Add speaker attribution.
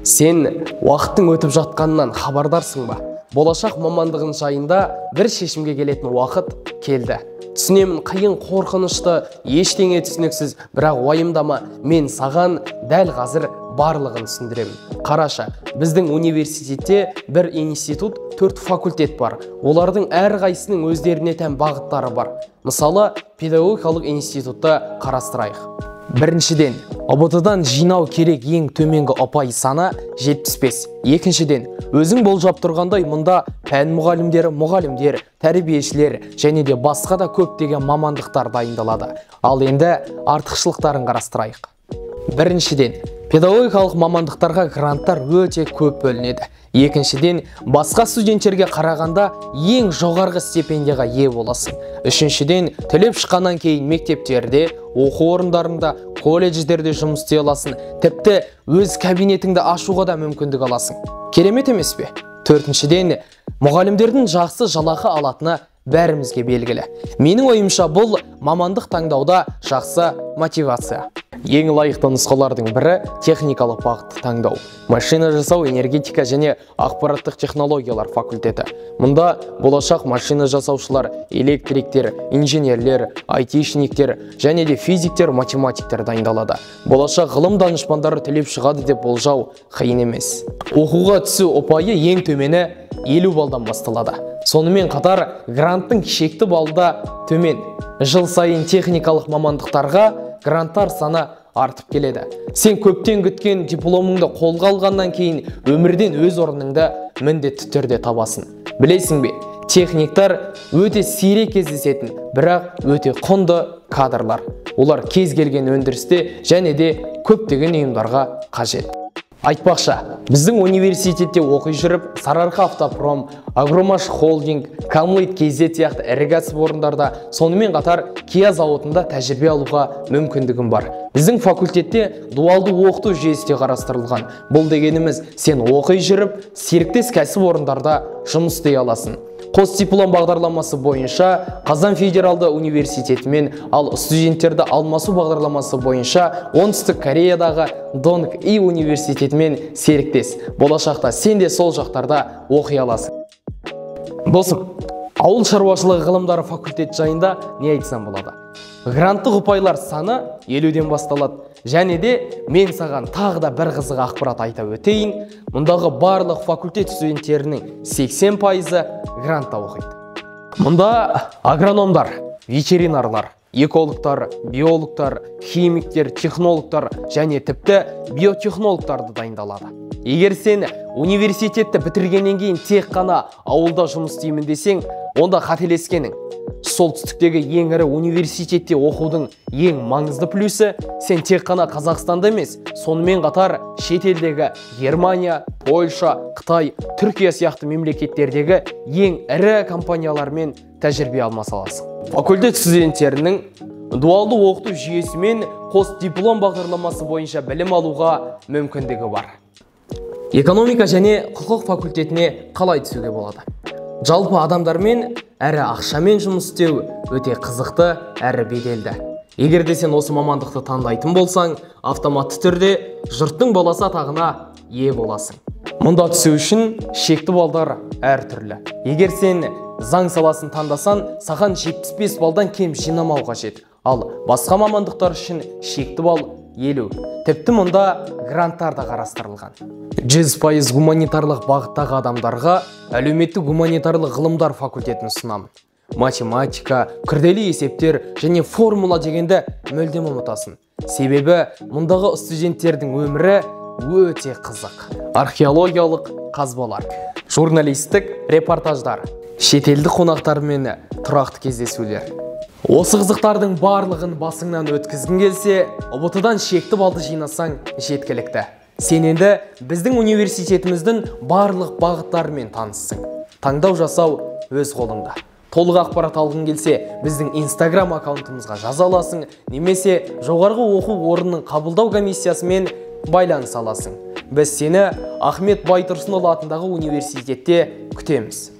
Speaker 1: Сен уақыттың өтіп жатқанынан хабардарсың ба? Болашақ мамандығың жайында бір шешімге келетін уақыт келді. Түсінемін, қиын, қорқынышты, ештеңе түсініксіз, бірақ уайымдама, мен саған дәл қазір барлығын түсіндіремін. Қараша, біздің университетте бір институт, 4 факультет бар. Олардың әрқайсының өздеріне тән бағыттары бар. Мысалы, педагогикалық институтты қарастырайық. Біріншіден, ұбт-дан жинау керек ең төменгі ұпай саны 75. Екіншіден, өзің болжап тұрғандай мұнда пән мұғалімдер, тәрбиешілер және де басқа да көптеген мамандықтар дайындалады. Ал енді артықшылықтарын қарастырайық. Біріншіден, педагогикалық мамандықтарға гранттар өте көп бөлінеді. Екіншіден, басқа студенттерге қарағанда ең жоғарғы стипендияға ие боласың. Үшіншіден, түлеп шыққаннан кейін мектептерде, оқу орындарында, колледждерде жұмыс істей аласың. Тіпті өз кабинетіңді ашуға да мүмкіндік аласың. Керемет емес пе? Төртіншіден, мұғалімдердің жақсы жалақы алатыны бәрімізге белгілі. Менің ойымша бұл мамандық таңдауда жақсы мотивация. Ең лайықты нұсқалардың бірі техникалық бағытты таңдау. Машина жасау, энергетика және ақпараттық технологиялар факультеті. Мұнда болашақ машина жасаушылар, электриктер, инженерлер, айтишниктер және де физиктер, математиктер дайындалады. Болашақ ғылым данышпандары түлеп шығады деп болжау қиын емес. Оқуға түсу ұпайы ең төмені 50 балдан басталады. Сонымен қатар гранттың шекті балда төмен. Жыл сайын техникалық мамандықтарға гранттар саны артып келеді. Сен көптен күткен дипломыңды қолға алғаннан кейін өмірден өз орныңды міндетті түрде табасын. Білесің бе, техниктар өте сирек кездесетін, бірақ өте құнды кадрлар. Олар кез келген өндірісте және де көптеген ұйымдарға қажет. Айтпақша, біздің университетте оқи жүріп, Сарыарқа Автопром, Агромаш Холдинг, Камлит KZ сияқты ірі кәсіпорындарда, сонымен қатар Kia зауытында тәжірибе алуға мүмкіндігім бар. Біздің факультетте дуалды оқыту жүйесі де қарастырылған. Бұл дегеніміз, сен оқи жүріп, серіктес кәсіпорындарда жұмыс істей аласың. Қос диплом бағдарламасы бойынша Қазан Федералды университетімен, ал студенттерді алмасу бағдарламасы бойынша Оңтүстік Кореядағы Донг-И университетімен серіктес. Болашақта сен де сол жақтарда оқи аласың. Досым, ауыл шаруашылығы ғылымдары факультет жайында не айтсам болады? Гранттық ұпайлар саны 50-ден басталады. Және де мен саған тағы да бір қызық ақпарат айта өтейін. Мұндағы барлық факультет студенттерінің 80%-ы грантта оқиды. Мұнда агрономдар, ветеринарлар, экологтар, биологтар, химиктер, технологтар және тіпті биотехнологтарды дайындалады. Егер сен университетті бітіргеннен кейін тек қана ауылда жұмыс істеймін десең, онда қателескенің. Солтүстіктегі ең ірі университетте оқудың ең маңызды плюсы сен тек қана Қазақстанда емес, сонымен қатар шетелдегі Германия, Польша, Қытай, Түркия сияқты мемлекеттердегі ең ірі компаниялармен тәжірибе алмаса аласың. Факультет студенттерінің дуалды оқыту жүйесімен қос диплом бағдарламасы бойынша білім алуға мүмкіндігі бар. Экономика және құқық факультетіне қалай түсуге болады? Жалпы адамдармен әрі ақшамен жұмыс істеу өте қызықты әрі беделді. Егер де сен осы мамандықты таңдайтын болсаң, автоматты түрде жұрттың баласы атағына ие боласың. Мұнда түсу үшін шекті балдар әртүрлі. Егер сен заң саласын таңдасан, саған 75 балдан кем жинамау қажет. Ал басқа мамандықтар үшін шекті бал 50. Тіпті мұнда гранттар да қарастырылған. 100% гуманитарлық бағыттағы адамдарға әлеуметтік гуманитарлық ғылымдар факультетін ұсынамын. Математика, күрделі есептер және формула дегенді мүлдем ұмытасың. Себебі мұндағы студенттердің өмірі өте қызық. Археологиялық қазбалар, журналистік репортаждар, шетелдік қонақтармен тұрақты кездесулер. Осы қызықтардың барлығын басыңнан өткізгің келсе, ұбт-дан шекті балды жинасаң жеткілікті. Сен енді біздің университетіміздің барлық бағыттарымен таныссың. Таңдау жасау өз қолыңда. Толық ақпарат алғың келсе, біздің Instagram аккаунтымызға жаза аласың, немесе жоғарғы оқу орнының қабылдау комиссиясымен байланыс аласың. Біз сені Ахмет Байтұрсынұлы атындағы университетте күтеміз.